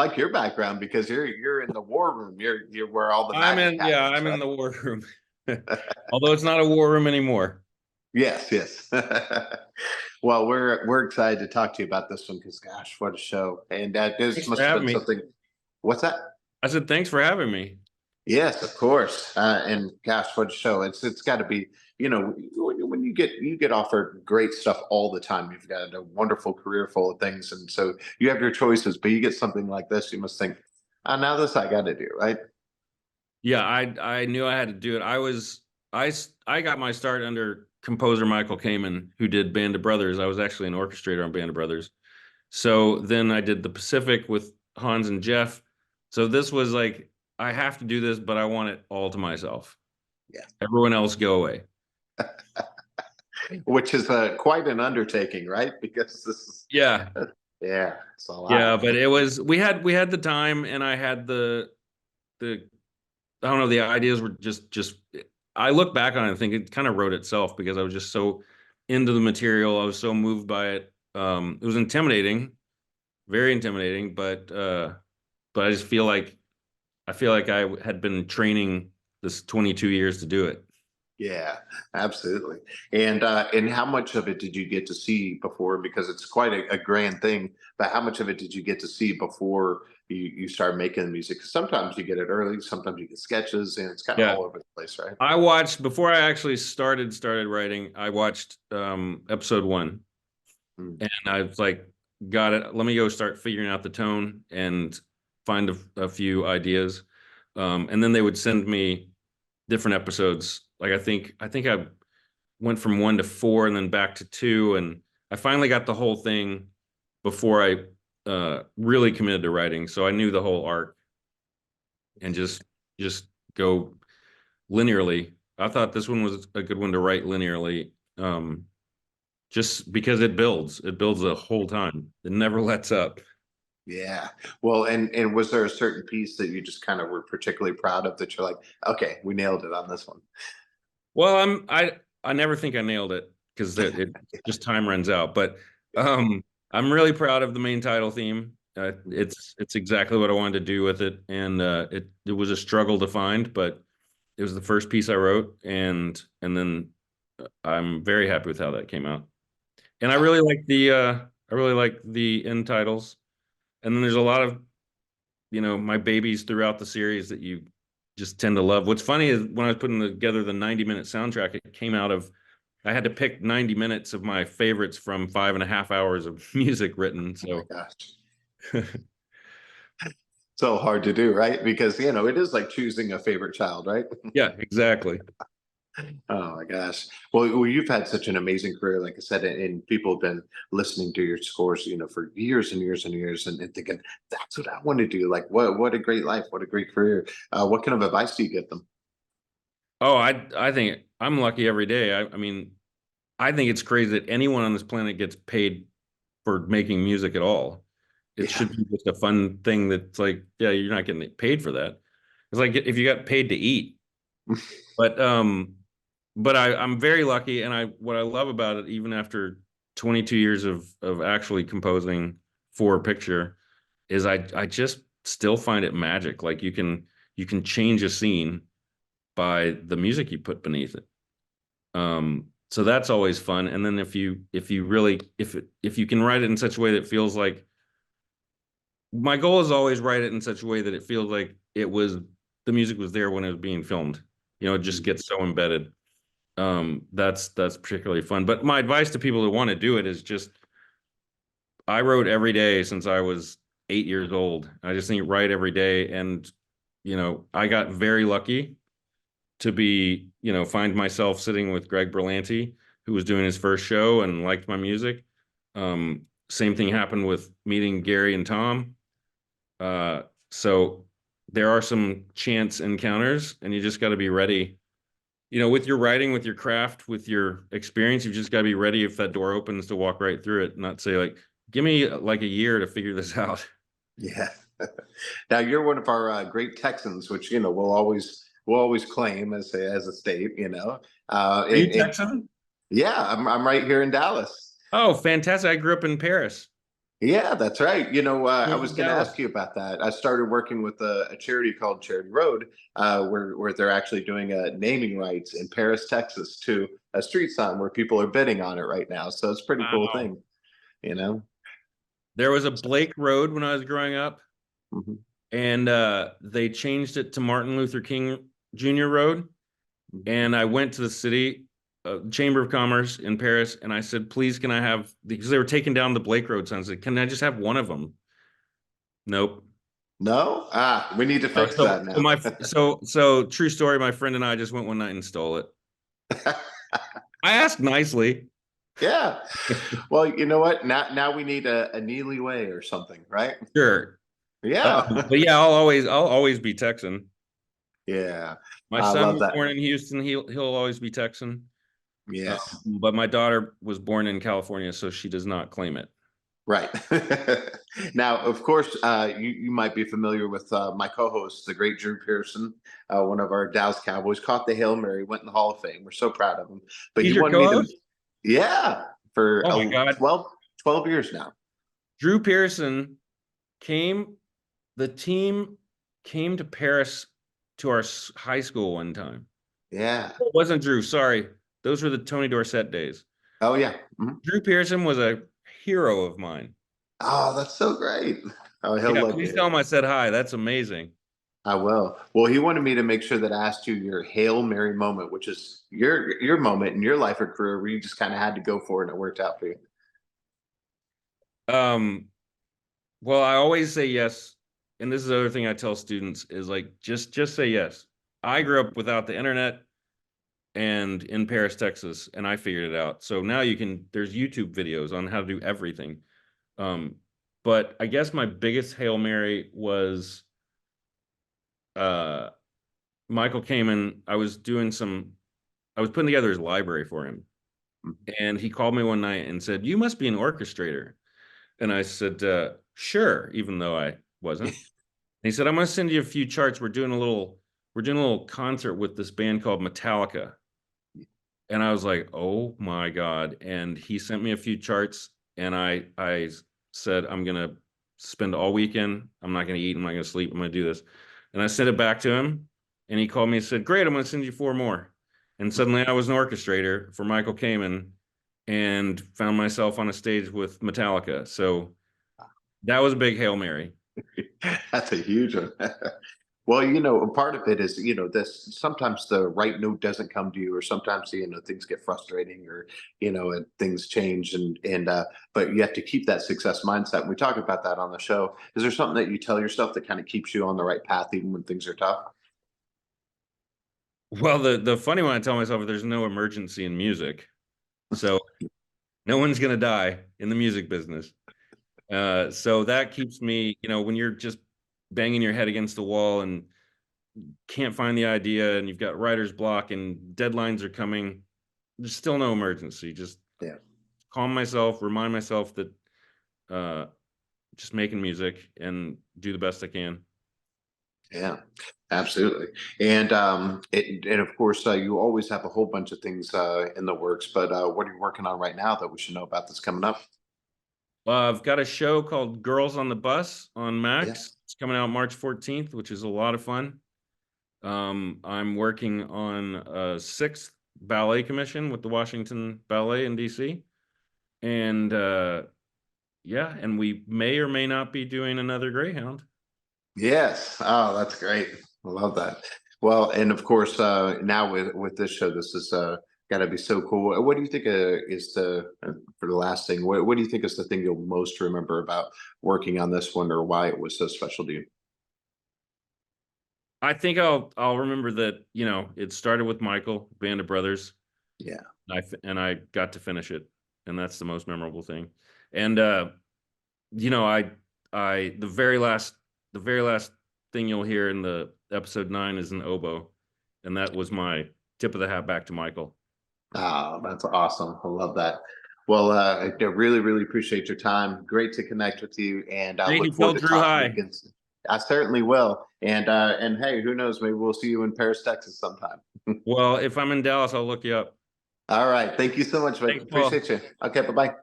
like your background because you're in the war room. You're where all the magic happens, I'm in right? the war room. Although it's not a war room anymore. Yes, yes. Well, we're excited to talk to you about this one because, gosh, what a show! And this Thanks for must have having been me. something. What's that? I said, thanks for having me. Yes, of course. And gosh, what a show! It's got to be. When you get offered great stuff all the time, you've got a wonderful career full of things, and so you have your choices. But you get something like this, you must think, now this I got to do, right? Yeah, I knew I had to do it. I got my start under composer Michael Kamen, who did Band of Brothers. I was actually an orchestrator on Band of Brothers. So then I did the Pacific with Hans and Jeff. So this was like, I have to do this, but I want it all to myself. Yeah. Everyone else go away. Which is quite an undertaking, right? Because this is, Yeah. yeah, it's a Yeah, lot. but it was we had the time and I had the I don't know, the ideas were just I look back on it and think it kind of wrote itself because I was just so into the material. I was so moved by it. It was intimidating, very intimidating, but I feel like I had been training this 22 years to do it. Yeah, absolutely. And how much of it did you get to see before? Because it's quite a grand thing. But how much of it did you get to see before you start making the music? 'Cause sometimes you get it early, sometimes you get sketches, and it's kind of Yeah. all over the place, right? I watched before I actually started writing, I watched episode 1 Mm. and I was like, got it. Let me go start figuring out the tone and find a few ideas. And then they would send me different episodes. Like I think I went from 1 to 4 and then back to 2, and I finally got the whole thing before I really committed to writing. So I knew the whole arc and just go linearly. I thought this one was a good one to write linearly. Just because it builds the whole time. It never lets up. Yeah. Well, and was there a certain piece that you just kind of were particularly proud of that you're like, okay, we nailed it on this one? Well, I never think I nailed it because it just time runs out. But I'm really proud of the main title theme. It's exactly what I wanted to do with it, and it was a struggle to find, but it was the first piece I wrote, and then I'm very happy with how that came out. And I really like the end titles. And then there's a lot of, my babies throughout the series that you just tend to love. What's funny is when I was putting together the 90-minute soundtrack, it came out of I had to pick 90 minutes of my favorites from 5.5 hours of music written. Oh my So gosh. So hard to do, right? Because it is like choosing a favorite child, right? yeah, exactly. Oh my gosh. Well, you've had such an amazing career, like I said, and people have been listening to your scores, for years and years and years, and thinking that's what I want to do. Like, what a great life, what a great career. What kind of advice do you give them? Oh, I think I'm lucky every day. I mean, I think it's crazy that anyone on this planet gets paid for making music at all. It Yeah. should be just a fun thing that's like, yeah, you're not getting paid for that. It's like if you got paid to eat. But I'm very lucky, and I what I love about it, even after 22 years of actually composing for a picture, is I just still find it magic. Like you can change a scene by the music you put beneath it. So that's always fun. And then if you really if you can write it in such a way that feels like my goal is always write it in such a way that it feels like the music was there when it was being filmed. It just gets so embedded. That's particularly fun. But my advice to people who want to do it is just I wrote every day since I was 8 years old. I just think write every day, and I got very lucky to be find myself sitting with Greg Berlanti, who was doing his first show and liked my music. Same thing happened with meeting Gary and Tom. So there are some chance encounters, and you just got to be ready with your writing, with your craft, with your experience, you've just got to be ready if that door opens to walk right through it, not say like, give me like a year to figure this out. Yeah. Now you're one of our great Texans, which we'll always claim as a state. Are you And Texan? yeah, I'm right here in Dallas. Oh, fantastic. I grew up in Paris. Yeah, that's right. I was going to Dallas. ask you about that. I started working with a charity called Charity Road, where they're actually doing naming rights in Paris, Texas, to a street sign where people are bidding on it right now. So it's a pretty cool Wow. thing, you know. There was a Blake Road when I was growing up, Mhm. and they changed it to Martin Luther King Jr. Road. And I went to the city Chamber of Commerce in Paris, and I said, "Please, can I have?" Because they were taking down the Blake Road signs. I said, "Can I just have one of them?" Nope. No? We need to fix that now. So true story. My friend and I just went one night and stole it. I asked nicely. Yeah. Well, you know what? Now we need a Neely Way or something, right? Sure. Yeah. But yeah, I'll always be Texan. Yeah. My I son love was that. born in Houston. He'll always be Texan. Yes. But my daughter was born in California, so she does not claim it. Right. Now, of course, you might be familiar with my co-host, the great Drew Pearson, one of our Dallas Cowboys, caught the Hail Mary, went in the Hall of Fame. We're so proud of him. But he He's your wanted me to, co-host? yeah, for Oh my God. 12 years now. Drew Pearson came, the team came to Paris to our high school one time. Yeah. It wasn't Drew, sorry. Those were the Tony Dorsett days. Oh, yeah. Mhm. Drew Pearson was a hero of mine. Oh, that's so great. Oh, he'll Yeah, love to please hear tell him it. I said hi. That's amazing. I will. Well, he wanted me to make sure that I asked you your Hail Mary moment, which is your moment in your life or career where you just kind of had to go for it and it worked out for you. Um, well, I always say yes. And this is the other thing I tell students is like just say yes. I grew up without the internet and in Paris, Texas, and I figured it out. So now there's YouTube videos on how to do everything. Um, but I guess my biggest Hail Mary was uh Michael Kamen. I was putting together his library for him. And he called me one night and said, "You must be an orchestrator." And I said, "Sure," even though I wasn't. And he said, "I'm going to send you a few charts. We're doing a little concert with this band called Metallica." And I was like, "Oh my God." And he sent me a few charts, and I said, "I'm gonna spend all weekend. I'm not gonna eat, I'm not gonna sleep, I'm gonna do this." And I sent it back to him, and he called me and said, "Great, I'm gonna send you four more." And suddenly I was an orchestrator for Michael Kamen and found myself on a stage with Metallica. So that was a big Hail Mary. That's a huge one. Well, part of it is, this sometimes the right note doesn't come to you, or sometimes, things get frustrating or, and things change but you have to keep that success mindset. And we talk about that on the show. Is there something that you tell yourself that kind of keeps you on the right path even when things are tough? Well, the funny one I tell myself is there's no emergency in music. So no one's gonna die in the music business. So that keeps me, when you're just banging your head against the wall and can't find the idea and you've got writer's block and deadlines are coming, there's still no emergency. Just Yeah. calm myself, remind myself that uh, just making music and do the best I can. Yeah, absolutely. And of course, you always have a whole bunch of things in the works, but what are you working on right now that we should know about that's coming up? I've got a show called Girls on the Bus on Yeah. Max. It's coming out March 14th, which is a lot of fun. I'm working on a sixth ballet commission with the Washington Ballet in DC. And yeah, and we may or may not be doing another Greyhound. Yes. Oh, that's great. I love that. Well, and of course, now with this show, this is got to be so cool. What do you think is the for the last thing? What do you think is the thing you'll most remember about working on this one, or why it was so special to you? I think I'll remember that, it started with Michael, Band of Brothers. Yeah. And I got to finish it, and that's the most memorable thing. And you know, I the very last thing you'll hear in the episode 9 is an oboe, and that was my tip of the hat back to Michael. Oh, that's awesome. I love that. Well, I really, really appreciate your time. Great to connect with you, and I Thank you. look forward Tell to Drew talking hi. again soon. I certainly will. And hey, who knows? Maybe we'll see you in Paris, Texas sometime. Well, if I'm in Dallas, I'll look you up. All right. Thank you so much, Vic. Thanks, Paul. Appreciate you. Okay. Bye bye.